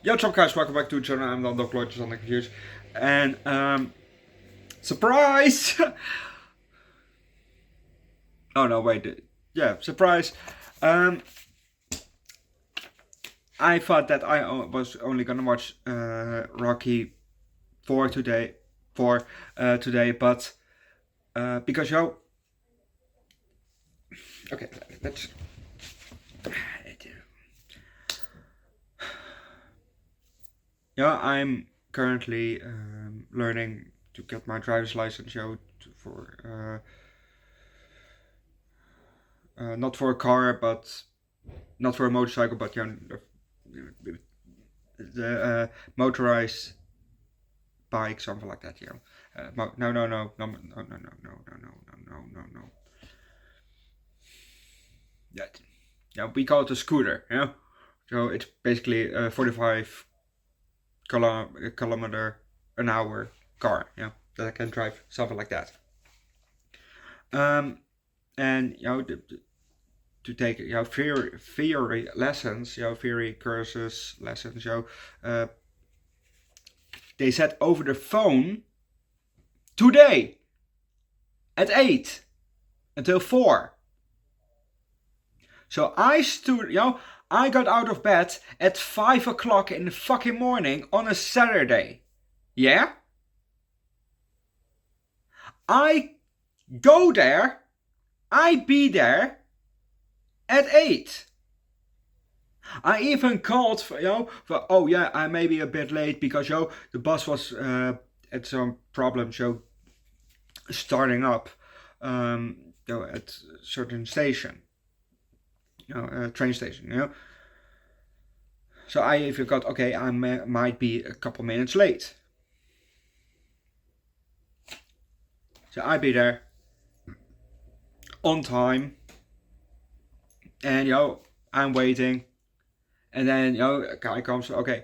Yo, what's up guys, welcome back to the channel. I'm the Underdog Reacts, and surprise! Oh no, wait, yeah, surprise. I thought that I was only gonna watch Rocky 4 today, but because okay, let's. Yeah, I'm currently learning to get my driver's license, for not for a car, but not for a motorcycle, but the motorized bike, something like that. No. That, yeah, we call it a scooter. Yeah, so it's basically a 45 kilometer an hour car. Yeah, that I can drive, something like that. And to take theory lessons, theory courses lessons, they said over the phone today at 8 until 4. So I I got out of bed at 5 o'clock in the fucking morning on a Saturday. Yeah? I go there, I be there at 8. I even called oh yeah, I may be a bit late because the bus was at some problem, starting up at a certain station, train station, So I even got, okay, I might be a couple minutes late. So I be there on time, and I'm waiting, and then a guy comes, okay,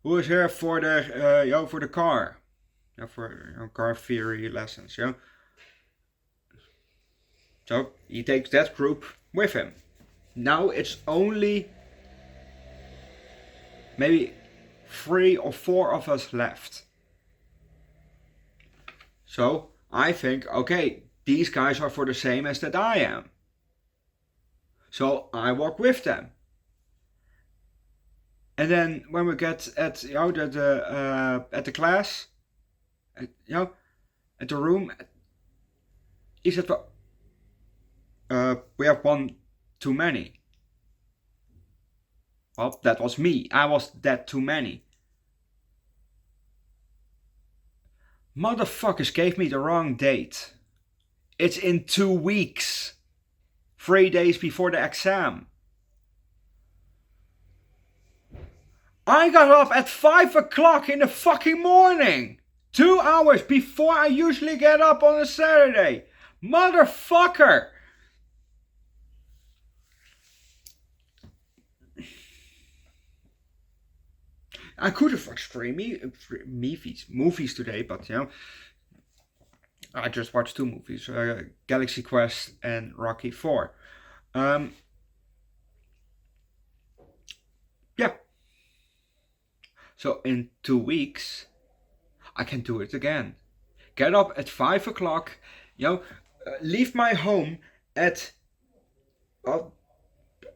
who is here for the for the car, for car theory lessons, So he takes that group with him. Now it's only maybe 3 or 4 of us left. So I think, okay, these guys are for the same as that I am. So I walk with them. And then when we get at the class, at the room, he said, we have one too many. Well, that was me. I was that too many. Motherfuckers gave me the wrong date. It's in 2 weeks. 3 days before the exam. I got up at 5 o'clock in the fucking morning. 2 hours before I usually get up on a Saturday. Motherfucker. I could have watched 3 movies today, but I just watched 2 movies, Galaxy Quest and Rocky 4. Yeah. So in 2 weeks, I can do it again. Get up at 5 o'clock, leave my home at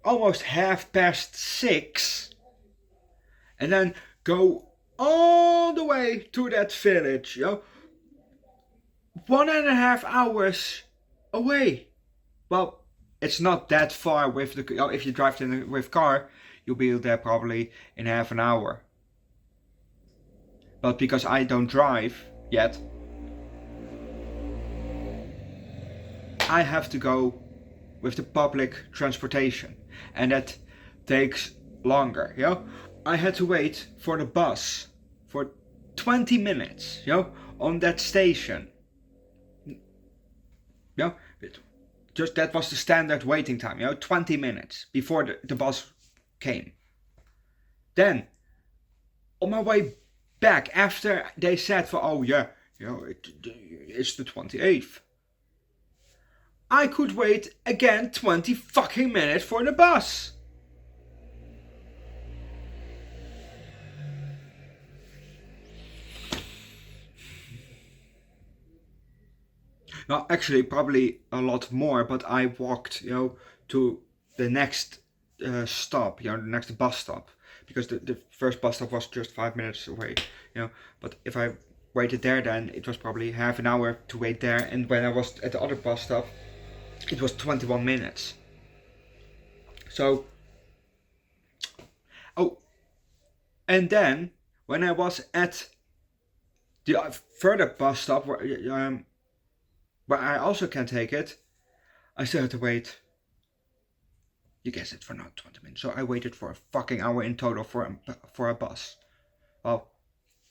almost 6:30, and then go all the way to that village, 1.5 hours away. Well, it's not that far with the if you drive with car, you'll be there probably in half an hour. But because I don't drive yet, I have to go with the public transportation, and that takes longer. I had to wait for the bus for 20 minutes, on that station. Just that was the standard waiting time, 20 minutes before the bus came. Then, on my way back, after they said it's the 28th, I could wait again 20 fucking minutes for the bus. No, actually, probably a lot more. But I walked, to the next stop, the next bus stop, because the first bus stop was just 5 minutes away, But if I waited there, then it was probably half an hour to wait there, and when I was at the other bus stop, it was 21 minutes. So, oh, and then when I was at the further bus stop where I also can take it, I still had to wait. You guessed it, for not 20 minutes. So I waited for a fucking hour in total for a bus. Well,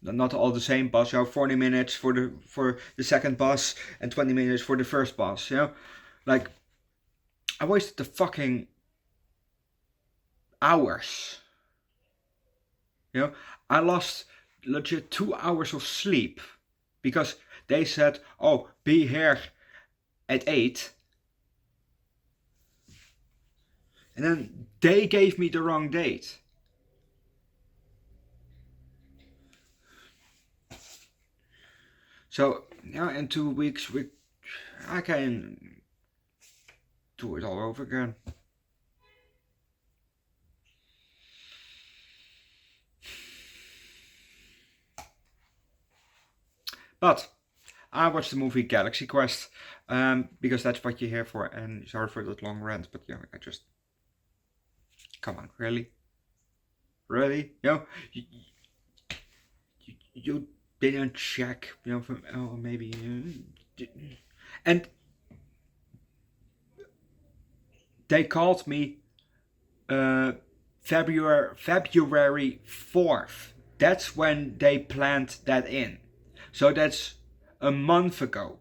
not all the same bus. 40 minutes for the second bus and 20 minutes for the first bus. Like, I wasted the fucking hours. I lost legit 2 hours of sleep because they said, "Oh, be here at 8." And then they gave me the wrong date. So, in 2 weeks, I can do it all over again. But I watched the movie Galaxy Quest because that's what you're here for. And sorry for that long rant, but I just, come on, really, you didn't check, from maybe, and they called me February 4th. That's when they planned that in. So that's a month ago.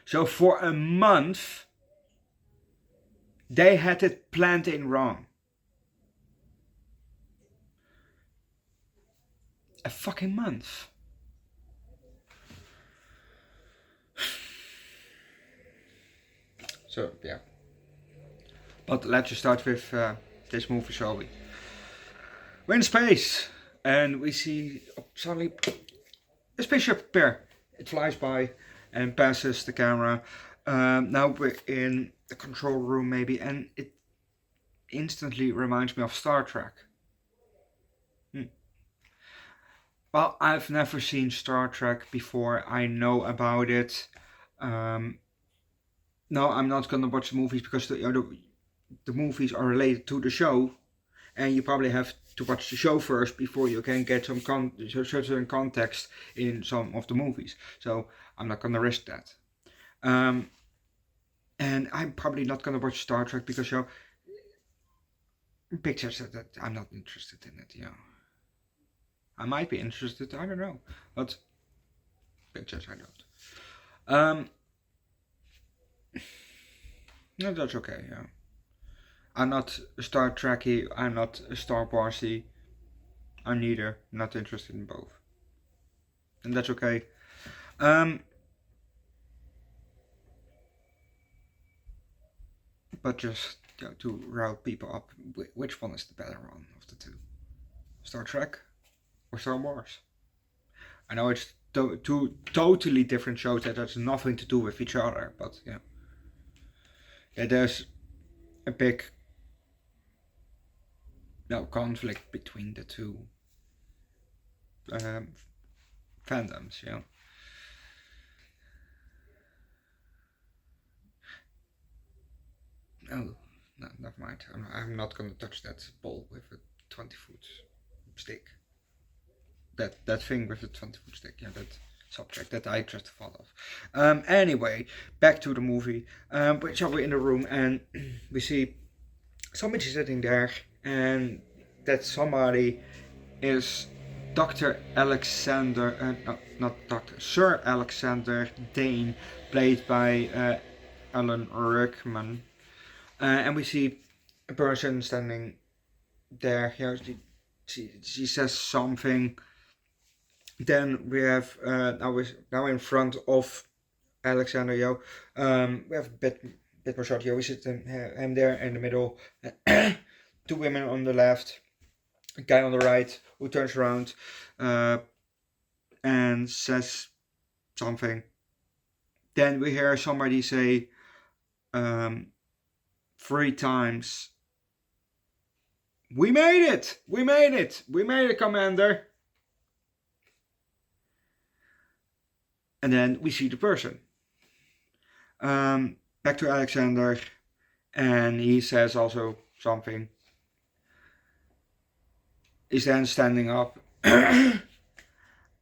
So for a month, they had it planned in wrong. A fucking month. So, yeah. But let's just start with this movie, shall we? We're in space, and we see suddenly a spaceship appear. It flies by and passes the camera. Now we're in the control room, maybe, and it instantly reminds me of Star Trek. Well, I've never seen Star Trek before. I know about it. No, I'm not gonna watch the movies because the movies are related to the show, and you probably have to watch the show first before you can get some certain context in some of the movies. So I'm not gonna risk that. And I'm probably not gonna watch Star Trek because pictures that I'm not interested in it. I might be interested. I don't know, but pictures I don't. No, that's okay. I'm not a Star Trekkie. I'm not a Star Warsy. I'm neither. Not interested in both, and that's okay. But just to route people up, which one is the better one of the two? Star Trek or Star Wars? I know it's two totally different shows that has nothing to do with each other, but there's a big conflict between the two fandoms. Oh, no, never mind. I'm not gonna touch that ball with a 20-foot stick. That thing with the 20-foot stick. That subject that I just thought of. Anyway, back to the movie. We're in the room and we see somebody sitting there, and that somebody is Dr. Alexander, no, not Dr. Sir Alexander Dane, played by Alan Rickman. And we see a person standing there. She says something. Then we have now in front of Alexander. We have a bit more shot here. We see him there in the middle. Two women on the left, a guy on the right who turns around and says something. then we hear somebody say 3 times, "We made it! We made it! We made it, Commander!" And then we see the person. Back to Alexander, and he says also something. He's then standing up, and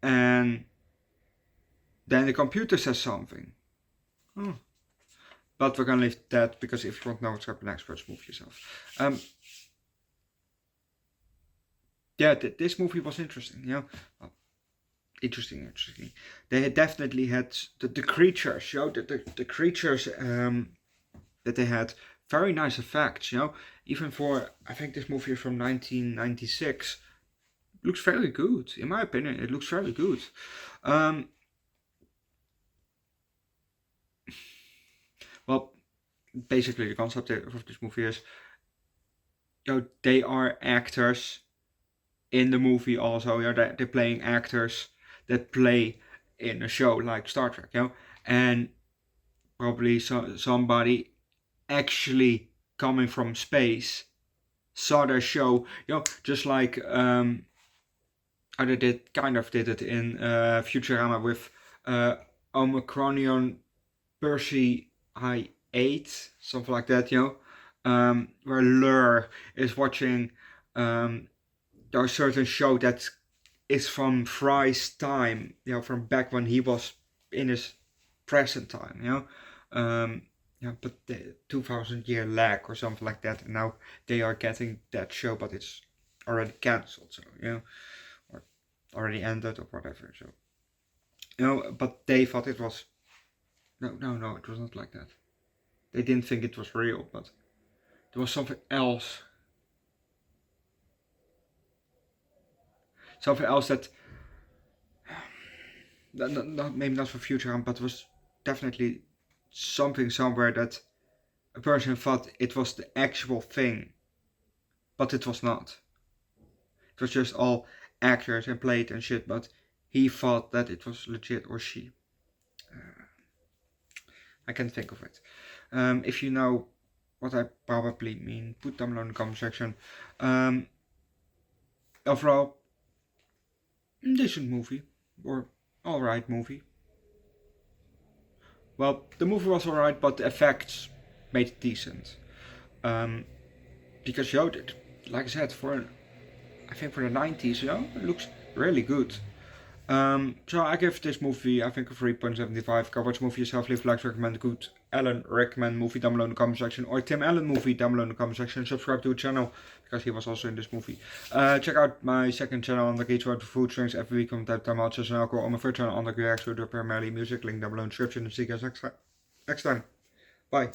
then the computer says something. Oh. But we're gonna leave that, because if you want to know what's happening next, first move yourself. Yeah, this movie was interesting, you know. Well, interesting. They had definitely had the creatures, you know, the creatures that they had very nice effects, you know. Even for, I think this movie is from 1996, looks very good. In my opinion, it looks very good. Well, basically the concept of this movie is, you know, they are actors in the movie also, you know, they're playing actors that play in a show like Star Trek, you know, and probably somebody actually coming from space saw their show, you know, just like how they did it in Futurama with Omicronion Percy I-8, something like that, you know, where Lur is watching a certain show that is from Fry's time, you know, from back when he was in his present time, you know, yeah, but the 2000-year lag or something like that, and now they are getting that show, but it's already cancelled, so, you know, or already ended or whatever, so, you know, but they thought it was, no, it was not like that. They didn't think it was real, but there was something else. Something else that, maybe not for Futurama, but was definitely something somewhere that a person thought it was the actual thing, but it was not. It was just all actors and played and shit, but he thought that it was legit, or she. I can't think of it. If you know what I probably mean, put them below in the comment section. Overall, decent movie, or alright movie. Well, the movie was alright, but the effects made it decent. Because, yo, like I said, I think for the 90s, you know, it looks really good. So I give this movie, I think, a 3.75. Go watch the movie yourself, leave likes, recommend good Alan recommend movie down below in the comment section, or Tim Allen movie down below in the comment section. Subscribe to the channel, because he was also in this movie. Check out my second channel, Underdog Eats, where I do food drinks every week on time watches, and I'll go on my third channel, Underdog Reacts, where I do primarily music, link down below in the description, and see you guys next time. Bye.